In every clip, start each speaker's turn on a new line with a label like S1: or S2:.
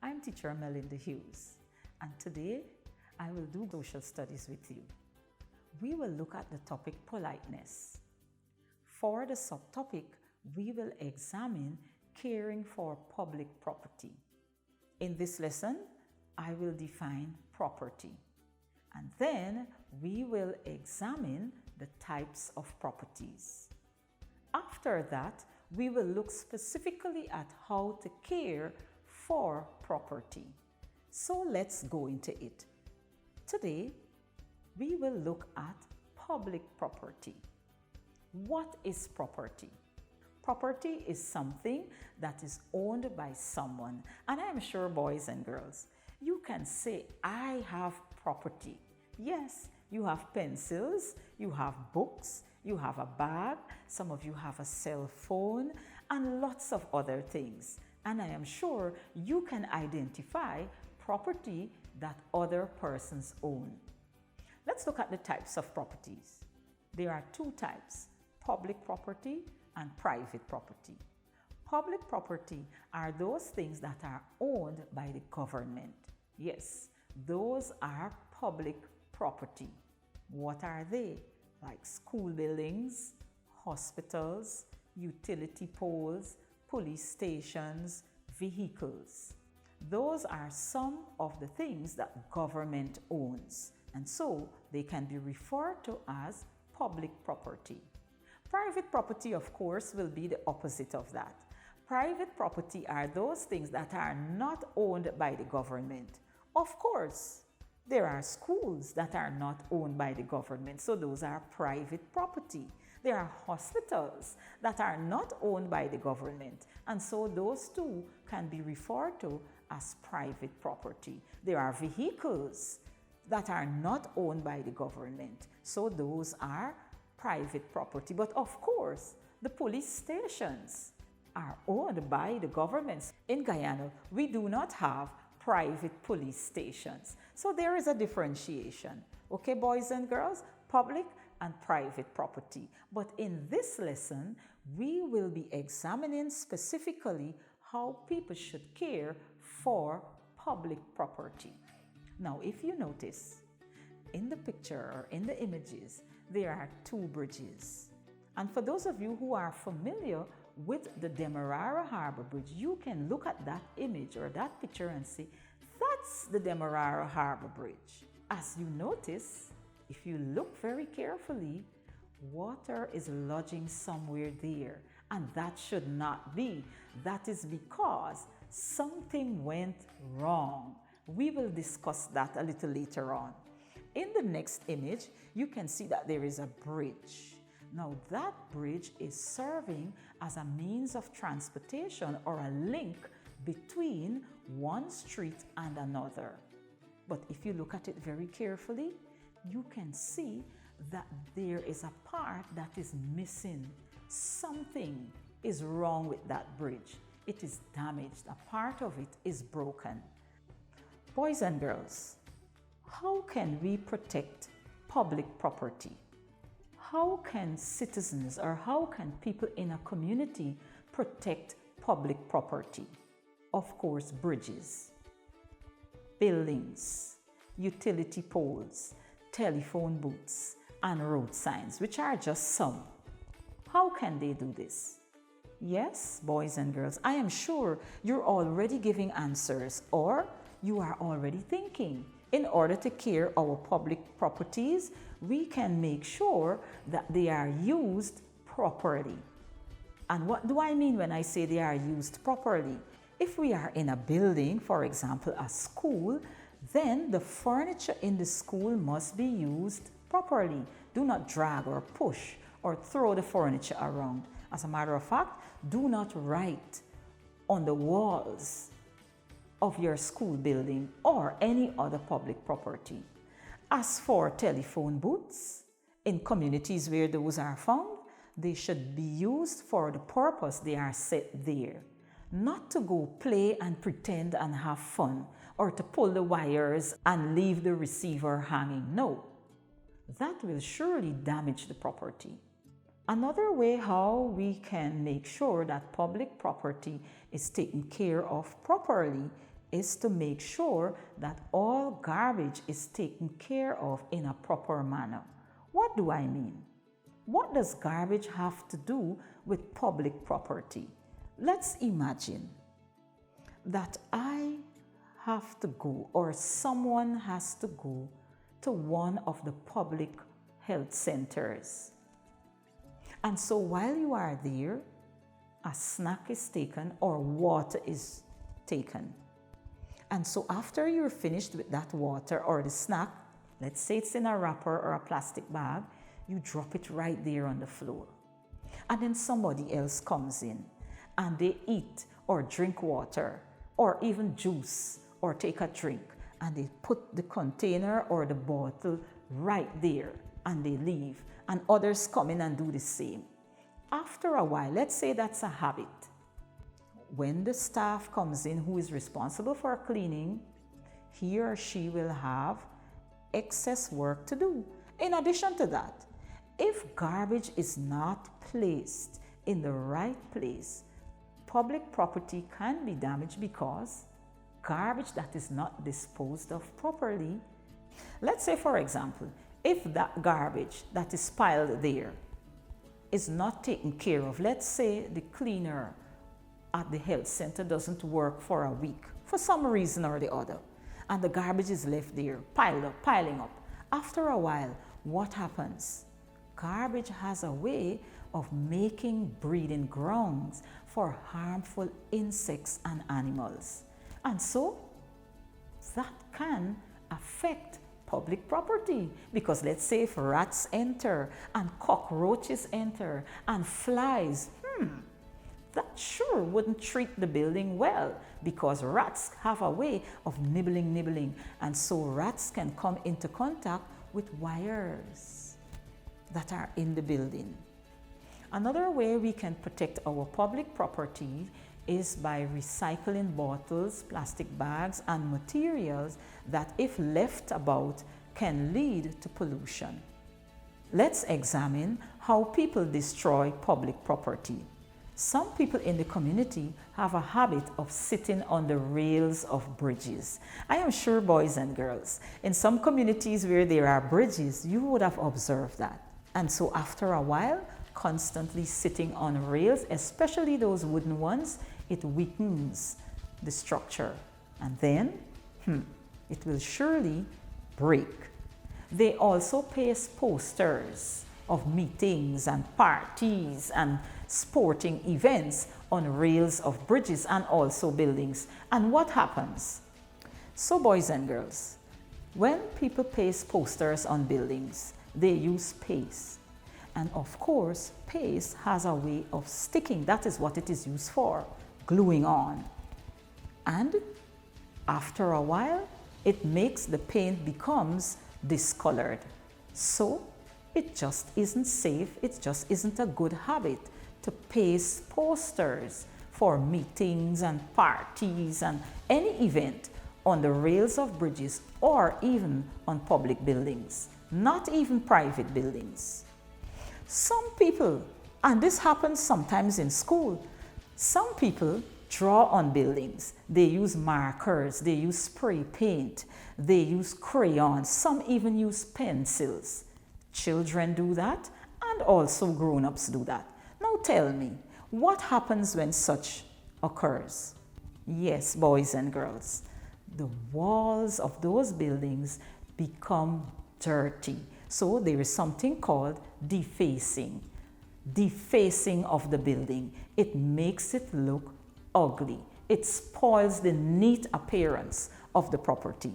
S1: I'm teacher Melinda Hughes, and today I will do social studies with you. We will look at the topic politeness. For the subtopic, we will examine caring for public property. In this lesson, I will define property, and then we will examine the types of properties. After that, we will look specifically at how to care for property. So let's go into it. Today, we will look at public property. What is property? Property is something that is owned by someone. And I'm sure, boys and girls, you can say, I have property. Yes, you have pencils, you have books, you have a bag, some of you have a cell phone, and lots of other things. And I am sure you can identify property that other persons own. Let's look at the types of properties. There are two types: public property and private property. Public property are those things that are owned by the government. Yes, those are public property. What are they? Like school buildings, hospitals, utility poles, police stations, vehicles. Those are some of the things that government owns, and so they can be referred to as public property. Private property, of course, will be the opposite of that. Private property are those things that are not owned by the government. Of course, there are schools that are not owned by the government, so those are private property. There are hospitals that are not owned by the government, and so those too can be referred to as private property. There are vehicles that are not owned by the government, so those are private property. But of course, the police stations are owned by the government. In Guyana, we do not have private police stations. So there is a differentiation. Okay, boys and girls, public and private property. But in this lesson, we will be examining specifically how people should care for public property. Now, if you notice, in the picture or in the images, there are two bridges. And for those of you who are familiar with the Demerara Harbor Bridge, you can look at that image or that picture and say, that's the Demerara Harbor Bridge. As you notice, if you look very carefully, water is lodging somewhere there, and that should not be. That is because something went wrong. We will discuss that a little later on. In the next image, you can see that there is a bridge. Now that bridge is serving as a means of transportation or a link between one street and another. But if you look at it very carefully, you can see that there is a part that is missing. Something is wrong with that bridge. It is damaged. A part of it is broken. Boys and girls, how can we protect public property? How can citizens or how can people in a community protect public property? Of course, bridges, buildings, utility poles, telephone booths, and road signs, which are just some. How can they do this? Yes, boys and girls, I am sure you're already giving answers, or you are already thinking. In order to care our public properties, we can make sure that they are used properly. And what do I mean when I say they are used properly? If we are in a building, for example, a school, then the furniture in the school must be used properly. Do not drag or push or throw the furniture around. As a matter of fact, do not write on the walls of your school building or any other public property. As for telephone booths, in communities where those are found, they should be used for the purpose they are set there. Not to go play and pretend and have fun, or to pull the wires and leave the receiver hanging. No, that will surely damage the property. Another way how we can make sure that public property is taken care of properly is to make sure that all garbage is taken care of in a proper manner. What do I mean? What does garbage have to do with public property? Let's imagine that I have to go, or someone has to go to one of the public health centers. And so while you are there, a snack is taken or water is taken. And so after you're finished with that water or the snack, let's say it's in a wrapper or a plastic bag, you drop it right there on the floor. And then somebody else comes in and they eat or drink water or even juice or take a drink, and they put the container or the bottle right there and they leave, and others come in and do the same. After a while, let's say that's a habit. When the staff comes in who is responsible for cleaning, he or she will have excess work to do. In addition to that, if garbage is not placed in the right place, public property can be damaged because garbage that is not disposed of properly. Let's say, for example, if that garbage that is piled there is not taken care of, let's say the cleaner at the health center doesn't work for a week for some reason or the other, and the garbage is left there, piling up. After a while, what happens? Garbage has a way of making breeding grounds for harmful insects and animals. And so that can affect public property, because let's say if rats enter and cockroaches enter and flies, that sure wouldn't treat the building well, because rats have a way of nibbling, and so rats can come into contact with wires that are in the building. Another way we can protect our public property is by recycling bottles, plastic bags, and materials that, if left about, can lead to pollution. Let's examine how people destroy public property. Some people in the community have a habit of sitting on the rails of bridges. I am sure, boys and girls, in some communities where there are bridges, you would have observed that. And so after a while, constantly sitting on rails, especially those wooden ones, it weakens the structure, and then it will surely break. They also paste posters of meetings and parties and sporting events on rails of bridges and also buildings. And what happens? So, boys and girls, when people paste posters on buildings, they use paste. And of course, paste has a way of sticking. That is what it is used for, gluing on. And after a while, it makes the paint becomes discolored. So it just isn't safe. It just isn't a good habit to paste posters for meetings and parties and any event on the rails of bridges or even on public buildings, not even private buildings. Some people, and this happens sometimes in school, some people draw on buildings. They use markers, they use spray paint, they use crayons, some even use pencils. Children do that, and also grown-ups do that. Now tell me, what happens when such occurs? Yes, boys and girls, the walls of those buildings become dirty. So there is something called defacing. Defacing of the building. It makes it look ugly. It spoils the neat appearance of the property.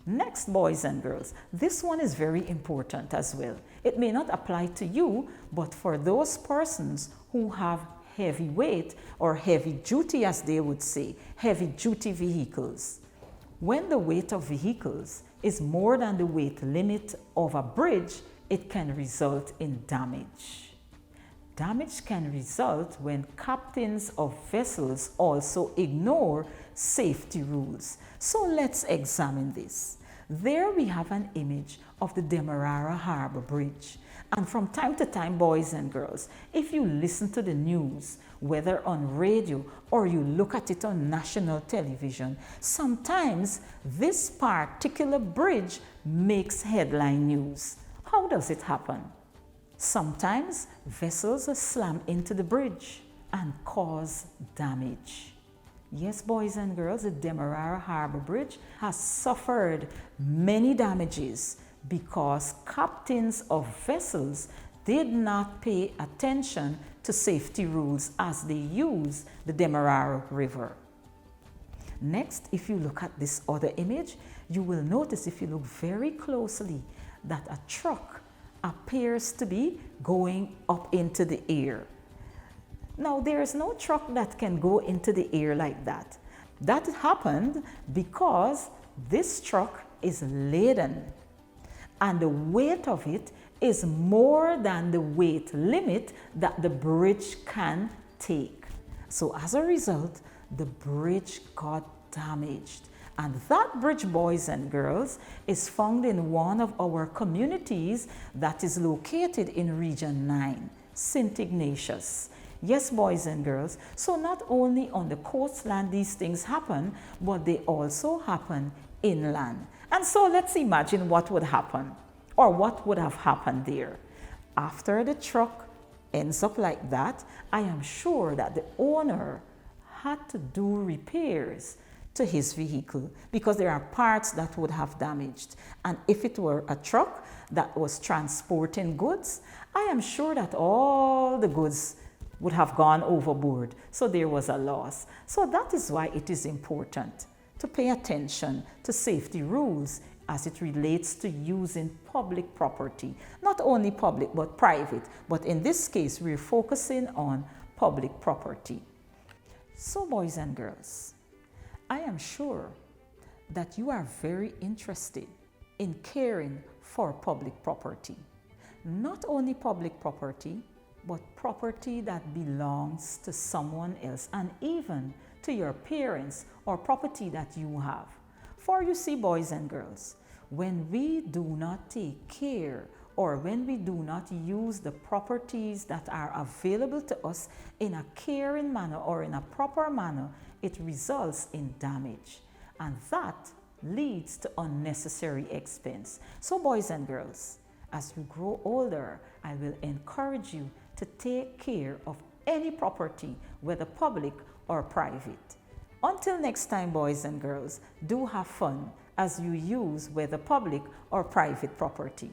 S1: Next, boys and girls, this one is very important as well. It may not apply to you, but for those persons who have heavy weight or heavy duty, as they would say, heavy duty vehicles. When the weight of vehicles is more than the weight limit of a bridge, it can result in damage. Damage can result when captains of vessels also ignore safety rules. So let's examine this. There we have an image of the Demerara Harbor Bridge. And from time to time, boys and girls, if you listen to the news, whether on radio or you look at it on national television, sometimes this particular bridge makes headline news. How does it happen? Sometimes vessels slam into the bridge and cause damage. Yes, boys and girls, the Demerara Harbor Bridge has suffered many damages because captains of vessels did not pay attention to safety rules as they use the Demerara River. Next, if you look at this other image, you will notice, if you look very closely, that a truck appears to be going up into the air. Now, there is no truck that can go into the air like that. That happened because this truck is laden, and the weight of it is more than the weight limit that the bridge can take. So as a result, the bridge got damaged. And that bridge, boys and girls, is found in one of our communities that is located in Region 9, St. Ignatius. Yes, boys and girls, so not only on the coastland these things happen, but they also happen inland. And so let's imagine what would happen, or what would have happened there. After the truck ends up like that, I am sure that the owner had to do repairs to his vehicle because there are parts that would have damaged. And if it were a truck that was transporting goods, I am sure that all the goods would have gone overboard. So there was a loss. So that is why it is important to pay attention to safety rules as it relates to using public property. Not only public, but private. But in this case, we're focusing on public property. So boys and girls, I am sure that you are very interested in caring for public property. Not only public property, but property that belongs to someone else, and even to your parents, or property that you have. For you see, boys and girls, when we do not take care, or when we do not use the properties that are available to us in a caring manner or in a proper manner, it results in damage. And that leads to unnecessary expense. So boys and girls, as you grow older, I will encourage you to take care of any property, whether public or private. Until next time, boys and girls, do have fun as you use whether public or private property.